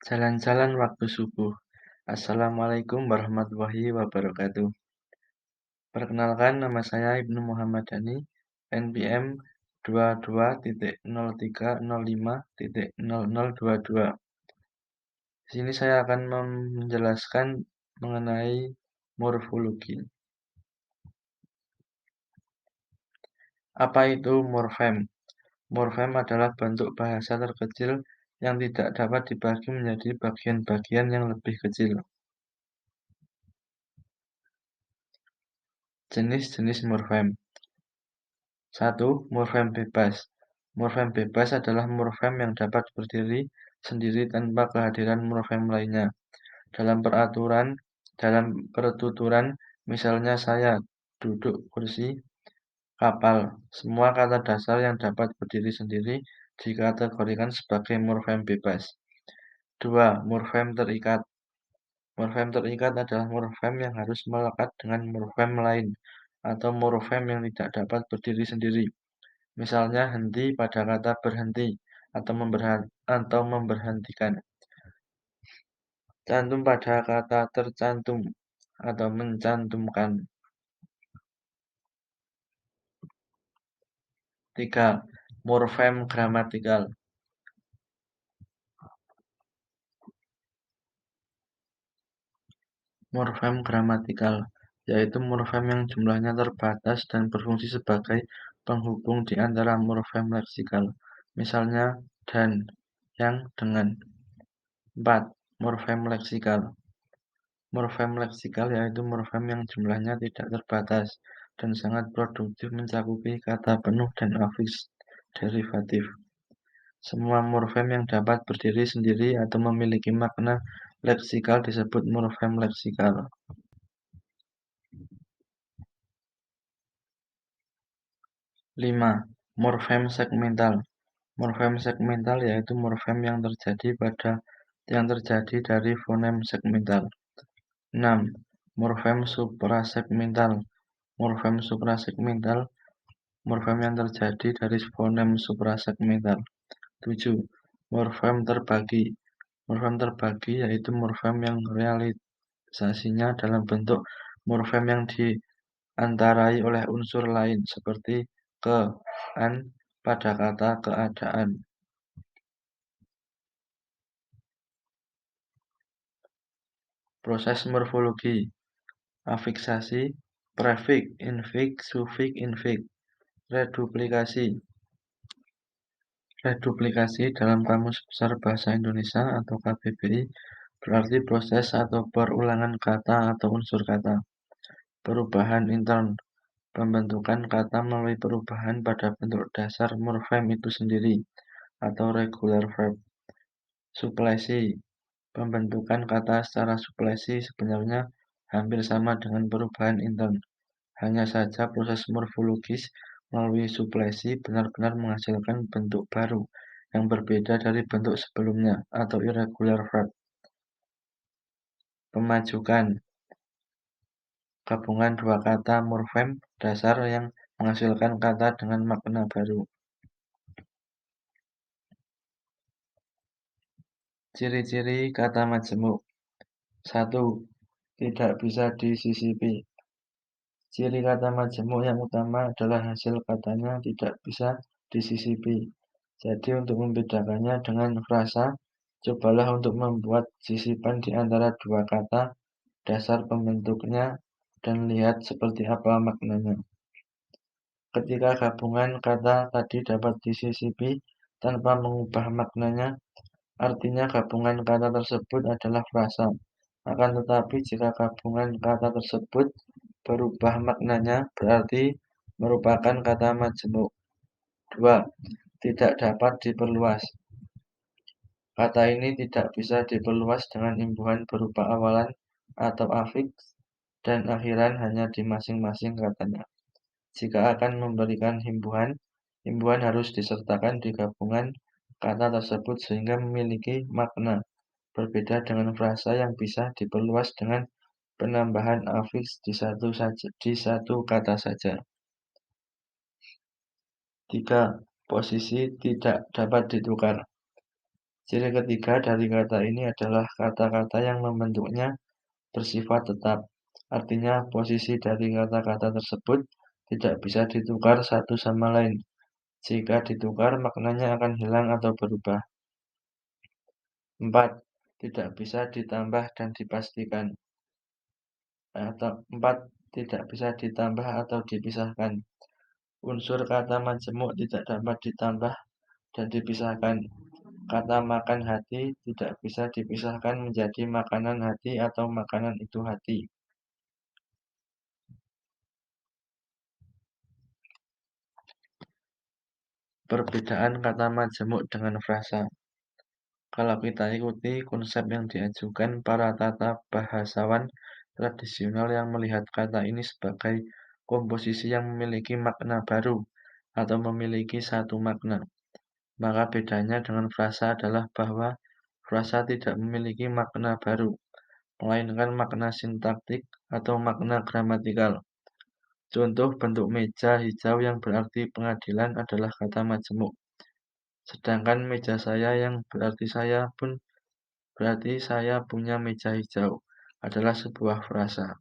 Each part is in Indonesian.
Jalan-jalan waktu subuh. Assalamualaikum warahmatullahi wabarakatuh. Perkenalkan, nama saya Ibnu Muhammad Dhani, NPM 22.0305.0022. Di sini saya akan menjelaskan mengenai morfologi. Apa itu morfem? Morfem adalah bentuk bahasa terkecil yang tidak dapat dibagi menjadi bagian-bagian yang lebih kecil. Jenis-jenis morfem. 1. Morfem bebas. Morfem bebas adalah morfem yang dapat berdiri sendiri tanpa kehadiran morfem lainnya. Dalam pertuturan, misalnya saya, duduk, kursi, kapal. Semua kata dasar yang dapat berdiri sendiri dikategorikan sebagai morfem bebas. 2. Morfem terikat. Morfem terikat adalah morfem yang harus melekat dengan morfem lain atau morfem yang tidak dapat berdiri sendiri. Misalnya henti pada kata berhenti atau memberhentikan. Cantum pada kata tercantum atau mencantumkan. 3. Morfem gramatikal. Morfem gramatikal yaitu morfem yang jumlahnya terbatas dan berfungsi sebagai penghubung di antara morfem leksikal. Misalnya dan, yang, dengan. 4. Morfem leksikal. Morfem leksikal yaitu morfem yang jumlahnya tidak terbatas dan sangat produktif mencakupi kata penuh dan afiks derivatif. Semua morfem yang dapat berdiri sendiri atau memiliki makna leksikal disebut morfem leksikal. 5. Morfem segmental. Morfem segmental yaitu morfem yang terjadi dari fonem segmental. 6. Morfem suprasegmental. Morfem suprasegmental morfem yang terjadi dari fonem suprasegmental. 7. Morfem terbagi. Morfem terbagi yaitu morfem yang realisasinya dalam bentuk morfem yang diantarai oleh unsur lain seperti ke, an pada kata keadaan. Proses morfologi. Afiksasi, prefik, infik, sufik, infik. Reduplikasi. Reduplikasi dalam Kamus Besar Bahasa Indonesia atau KBBI berarti proses atau perulangan kata atau unsur kata. Perubahan intern. Pembentukan kata melalui perubahan pada bentuk dasar morfem itu sendiri atau regular verb. Suplesi. Pembentukan kata secara suplesi sebenarnya hampir sama dengan perubahan intern. Hanya saja proses morfologis melalui suplesi benar-benar menghasilkan bentuk baru yang berbeda dari bentuk sebelumnya atau irregular verb. Pemajukan. Gabungan dua kata morfem dasar yang menghasilkan kata dengan makna baru. Ciri-ciri kata majemuk. 1. Tidak bisa disisipi. Ciri kata majemuk yang utama adalah hasil katanya tidak bisa disisipi. Jadi untuk membedakannya dengan frasa, cobalah untuk membuat sisipan di antara dua kata dasar pembentuknya dan lihat seperti apa maknanya. Ketika gabungan kata tadi dapat disisipi tanpa mengubah maknanya, artinya gabungan kata tersebut adalah frasa. Akan tetapi jika gabungan kata tersebut berubah maknanya, berarti merupakan kata majemuk. 2. Tidak dapat diperluas. Kata ini tidak bisa diperluas dengan imbuhan berupa awalan atau afiks dan akhiran hanya di masing-masing katanya. Jika akan memberikan imbuhan harus disertakan di gabungan kata tersebut sehingga memiliki makna. Berbeda dengan frasa yang bisa diperluas dengan penambahan afiks di satu kata saja. 3. Posisi tidak dapat ditukar. Ciri ketiga dari kata ini adalah kata-kata yang membentuknya bersifat tetap. Artinya, posisi dari kata-kata tersebut tidak bisa ditukar satu sama lain. Jika ditukar, maknanya akan hilang atau berubah. 4. Tidak bisa ditambah dan dipastikan. Atau 4. Tidak bisa ditambah atau dipisahkan. Unsur kata majemuk tidak dapat ditambah dan dipisahkan. Kata makan hati tidak bisa dipisahkan menjadi makanan hati atau makanan itu hati. Perbedaan kata majemuk dengan frasa. Kalau kita ikuti konsep yang diajukan para tata bahasawan tradisional yang melihat kata ini sebagai komposisi yang memiliki makna baru atau memiliki satu makna, maka bedanya dengan frasa adalah bahwa frasa tidak memiliki makna baru, melainkan makna sintaktik atau makna gramatikal. Contoh bentuk meja hijau yang berarti pengadilan adalah kata majemuk. Sedangkan meja saya yang berarti saya pun berarti saya punya meja hijau adalah sebuah frasa.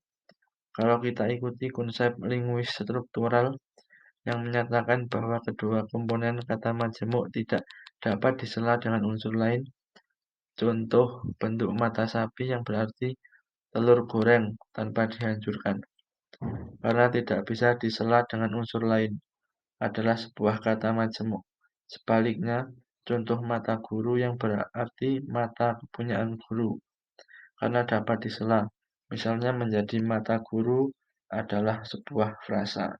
Kalau kita ikuti konsep linguis struktural yang menyatakan bahwa kedua komponen kata majemuk tidak dapat disela dengan unsur lain, contoh bentuk mata sapi yang berarti telur goreng tanpa dihancurkan, karena tidak bisa disela dengan unsur lain, adalah sebuah kata majemuk. Sebaliknya, contoh mata guru yang berarti mata kepunyaan guru, karena dapat disela. Misalnya menjadi mata guru adalah sebuah frasa.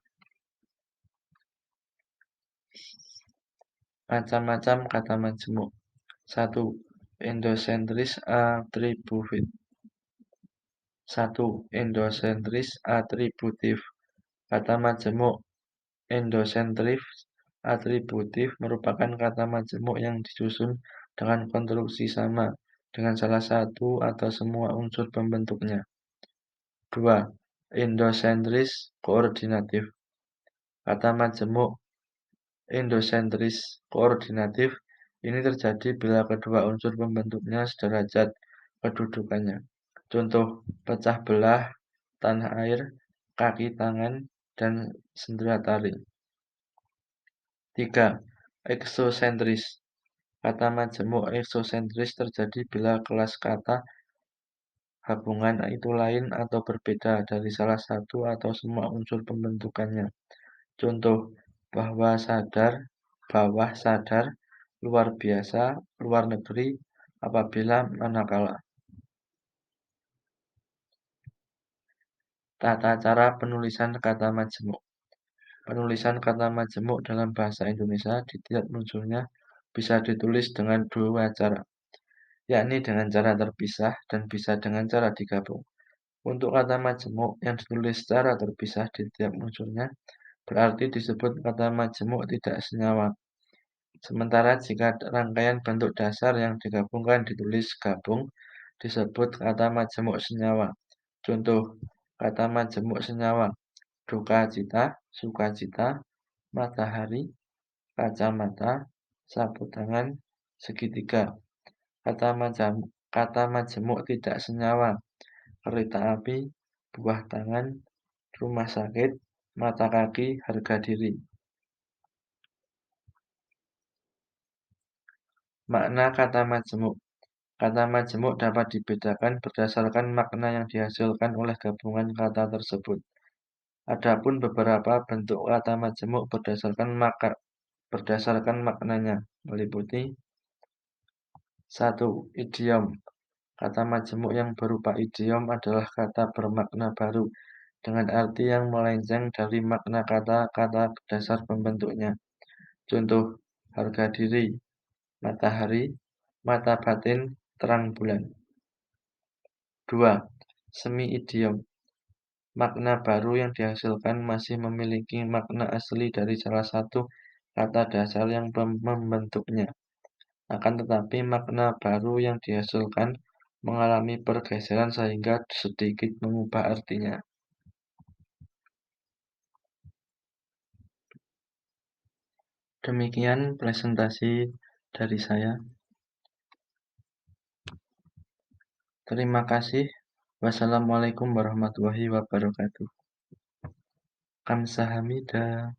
Macam-macam kata majemuk. 1. Endosentris atributif. 1. Endosentris atributif. Kata majemuk endosentris atributif merupakan kata majemuk yang disusun dengan konstruksi sama dengan salah satu atau semua unsur pembentuknya. 2. Endosentris koordinatif. Kata majemuk endosentris koordinatif ini terjadi bila kedua unsur pembentuknya sederajat kedudukannya. Contoh, pecah belah, tanah air, kaki tangan, dan sendera tali. 3. Eksosentris. Kata majemuk eksosentris terjadi bila kelas kata gabungan itu lain atau berbeda dari salah satu atau semua unsur pembentukannya. Contoh, bawah sadar, luar biasa, luar negeri, apabila manakala. Tata cara penulisan kata majemuk. Penulisan kata majemuk dalam bahasa Indonesia di tiap unsurnya bisa ditulis dengan dua cara, yakni dengan cara terpisah dan bisa dengan cara digabung. Untuk kata majemuk yang ditulis secara terpisah di tiap unsurnya, berarti disebut kata majemuk tidak senyawa. Sementara jika rangkaian bentuk dasar yang digabungkan ditulis gabung, disebut kata majemuk senyawa. Contoh, kata majemuk senyawa, duka cita, sukacita, matahari, kacamata, sapu tangan, segitiga. Kata majemuk tidak senyawa, kereta api, buah tangan, rumah sakit, mata kaki, harga diri. Makna kata majemuk. Kata majemuk dapat dibedakan berdasarkan makna yang dihasilkan oleh gabungan kata tersebut. Adapun beberapa bentuk kata majemuk berdasarkan maknanya, meliputi 1. Idiom. Kata majemuk yang berupa idiom adalah kata bermakna baru dengan arti yang melenceng dari makna kata-kata dasar pembentuknya. Contoh, harga diri, matahari, mata batin, terang bulan. 2. Semi idiom. Makna baru yang dihasilkan masih memiliki makna asli dari salah satu kata dasar yang membentuknya. Akan tetapi makna baru yang dihasilkan mengalami pergeseran sehingga sedikit mengubah artinya. Demikian presentasi dari saya. Terima kasih. Wassalamualaikum warahmatullahi wabarakatuh. Kamsahamnida.